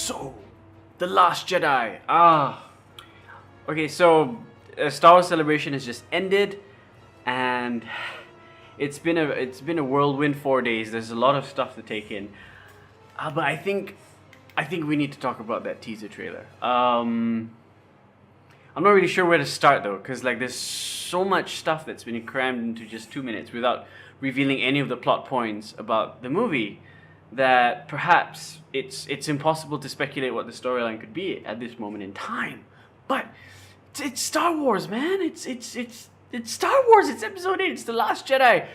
So, The Last Jedi. Okay, so Star Wars Celebration has just ended, and it's been a whirlwind 4 days. There's a lot of stuff to take in, but I think we need to talk about that teaser trailer. I'm not really sure where to start though, because like there's so much stuff that's been crammed into just 2 minutes without revealing any of the plot points about the movie, that perhaps it's impossible to speculate what the storyline could be at this moment in time. But it's Star Wars, man. It's Star Wars. It's Episode 8. It's The Last Jedi.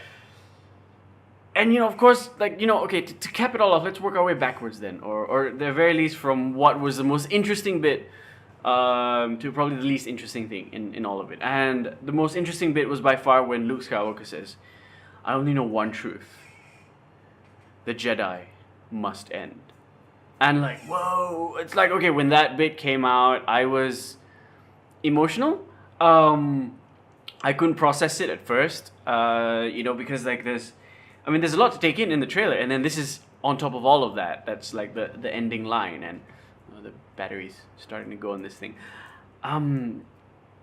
And of course, okay, to cap it all off, let's work our way backwards then, or at the very least from what was the most interesting bit to probably the least interesting thing in all of it. And the most interesting bit was by far when Luke Skywalker says, "I only know one truth. The Jedi must end." And like, whoa, it's like, okay, when that bit came out, I was emotional. I couldn't process it at first, because like there's a lot to take in the trailer, and then this is on top of all of that. That's like the ending line, and the battery's starting to go on this thing.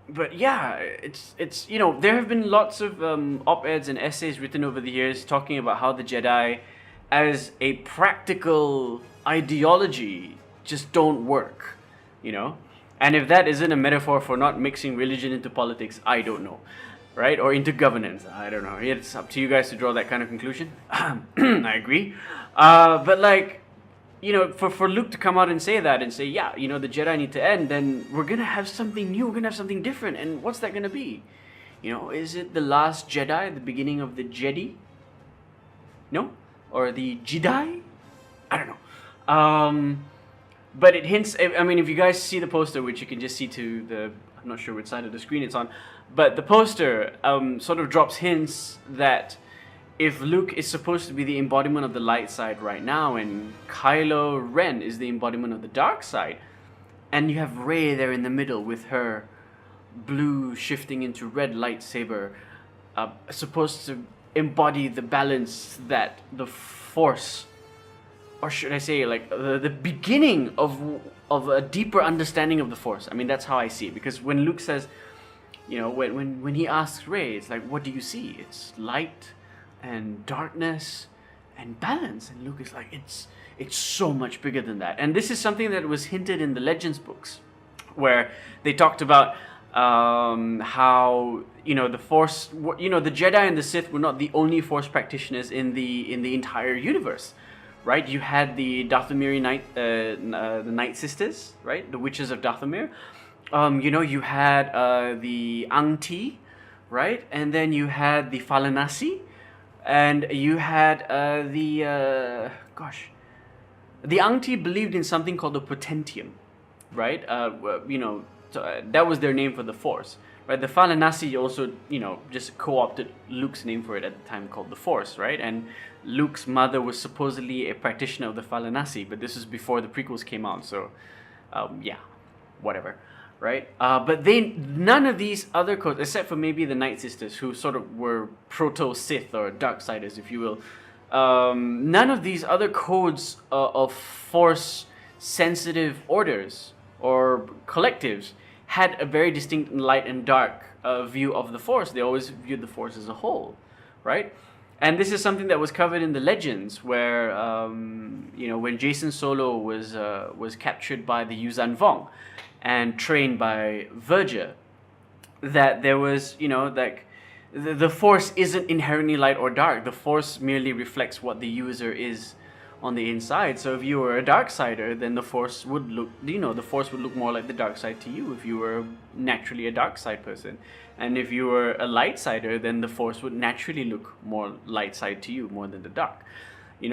But yeah, it's there have been lots of op-eds and essays written over the years talking about how the Jedi as a practical ideology just don't work, and if that isn't a metaphor for not mixing religion into politics, I don't know, right? Or into governance, I don't know. It's up to you guys to draw that kind of conclusion. I agree, but like, for Luke to come out and say that and say, yeah, the Jedi need to end, then we're gonna have something new, we're gonna have something different. And what's that gonna be? Is it the Last Jedi, the beginning of the Jedi? No? Or the Jedi? I don't know. But it hints, if you guys see the poster, which you can just see I'm not sure which side of the screen it's on, but the poster sort of drops hints that if Luke is supposed to be the embodiment of the light side right now, and Kylo Ren is the embodiment of the dark side, and you have Rey there in the middle with her blue shifting into red lightsaber, supposed to embody the balance that the Force, or should I say like the beginning of a deeper understanding of the Force. That's how I see it, because when Luke says, when he asks Rey, it's like, what do you see? It's light and darkness and balance, and Luke is like, it's so much bigger than that. And this is something that was hinted in the Legends books, where they talked about how the Force, the Jedi and the Sith were not the only Force practitioners in the entire universe, right? You had the Dathomiri the Night Sisters, right? The Witches of Dathomir. You had the Angti, right? And then you had the Falanasi, and you had the Angti believed in something called the Potentium, right? That was their name for the Force, right? The Falanasi also, just co-opted Luke's name for it at the time, called the Force, right? And Luke's mother was supposedly a practitioner of the Falanasi, but this was before the prequels came out, so whatever, right? But none of these other codes, except for maybe the Night Sisters, who sort of were proto-Sith or Darksiders, if you will, none of these other codes of Force-sensitive orders or collectives had a very distinct light and dark view of the Force. They always viewed the Force as a whole, right? And this is something that was covered in the Legends, where when Jason Solo was captured by the Yuuzhan Vong and trained by Verger, that there was like the Force isn't inherently light or dark. The Force merely reflects what the user is on the inside. So if you were a Darksider, then the Force would look, the Force would look more like the dark side to you if you were naturally a dark side person. And if you were a light sider, then the Force would naturally look more light side to you more than the dark.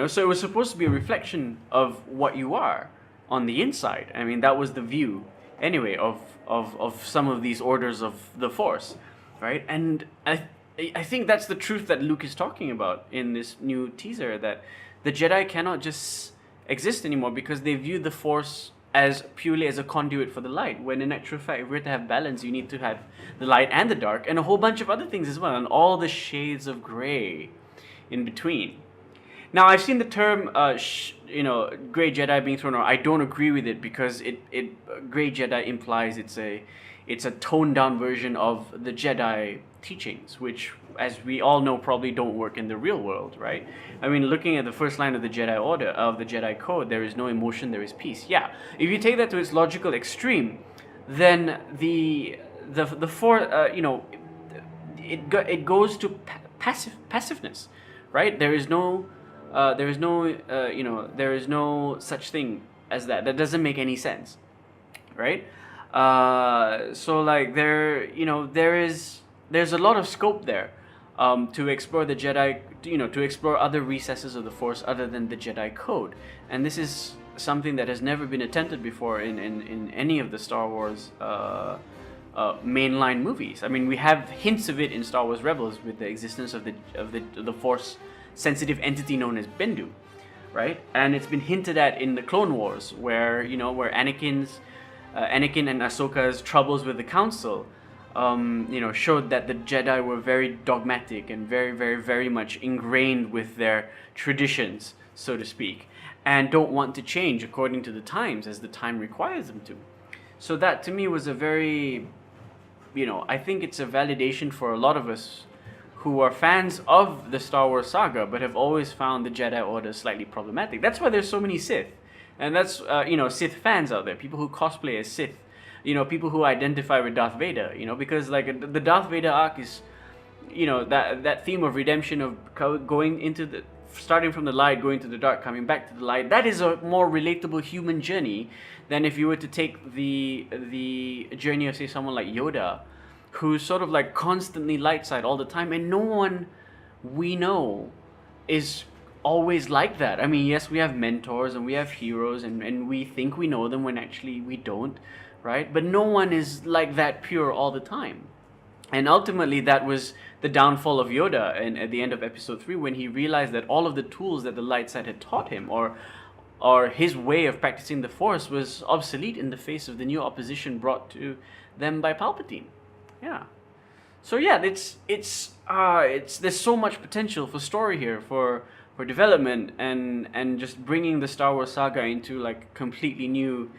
So it was supposed to be a reflection of what you are on the inside. That was the view anyway of some of these orders of the Force, right? And I think that's the truth that Luke is talking about in this new teaser, that the Jedi cannot just exist anymore because they view the Force as purely as a conduit for the light, when in actual fact, if we're to have balance, you need to have the light and the dark, and a whole bunch of other things as well, and all the shades of gray in between. Now I've seen the term, gray Jedi being thrown around. I don't agree with it because gray Jedi implies it's a toned down version of the Jedi teachings, which, as we all know, probably don't work in the real world, right? I mean, looking at the first line of the Jedi Order, of the Jedi Code, there is no emotion, there is peace. Yeah, if you take that to its logical extreme, then the it goes to passiveness, right? There is no such thing as that. That doesn't make any sense, right? So like there's a lot of scope there, to explore the Jedi, to explore other recesses of the Force other than the Jedi Code, and this is something that has never been attempted before in any of the Star Wars mainline movies. I mean, we have hints of it in Star Wars Rebels with the existence of the Force sensitive entity known as Bendu, right? And it's been hinted at in the Clone Wars, where Anakin and Ahsoka's troubles with the Council, showed that the Jedi were very dogmatic and very, very, very much ingrained with their traditions, so to speak, and don't want to change according to the times as the time requires them to. So that to me was a very, I think it's a validation for a lot of us who are fans of the Star Wars saga but have always found the Jedi Order slightly problematic. That's why there's so many Sith. And that's, Sith fans out there, people who cosplay as Sith, people who identify with Darth Vader, because like the Darth Vader arc is, that theme of redemption, of starting from the light, going to the dark, coming back to the light. That is a more relatable human journey than if you were to take the journey of, say, someone like Yoda, who's sort of like constantly light side all the time, and no one we know is always like that. I mean, yes, we have mentors and we have heroes, and we think we know them when actually we don't, right? But no one is like that pure all the time. And ultimately, that was the downfall of Yoda at the end of Episode 3, when he realized that all of the tools that the light side had taught him, or his way of practicing the Force, was obsolete in the face of the new opposition brought to them by Palpatine. Yeah. So yeah, it's there's so much potential for story here, for development, and just bringing the Star Wars saga into like completely new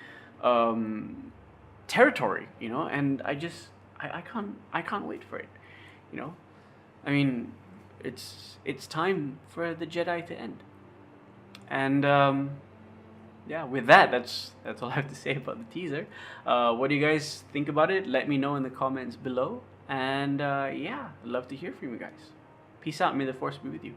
territory, and I can't wait for it, I mean, it's time for the Jedi to end. And yeah, with that's all I have to say about the teaser. What do you guys think about it? Let me know in the comments below. And yeah, I'd love to hear from you guys. Peace out. May the Force be with you.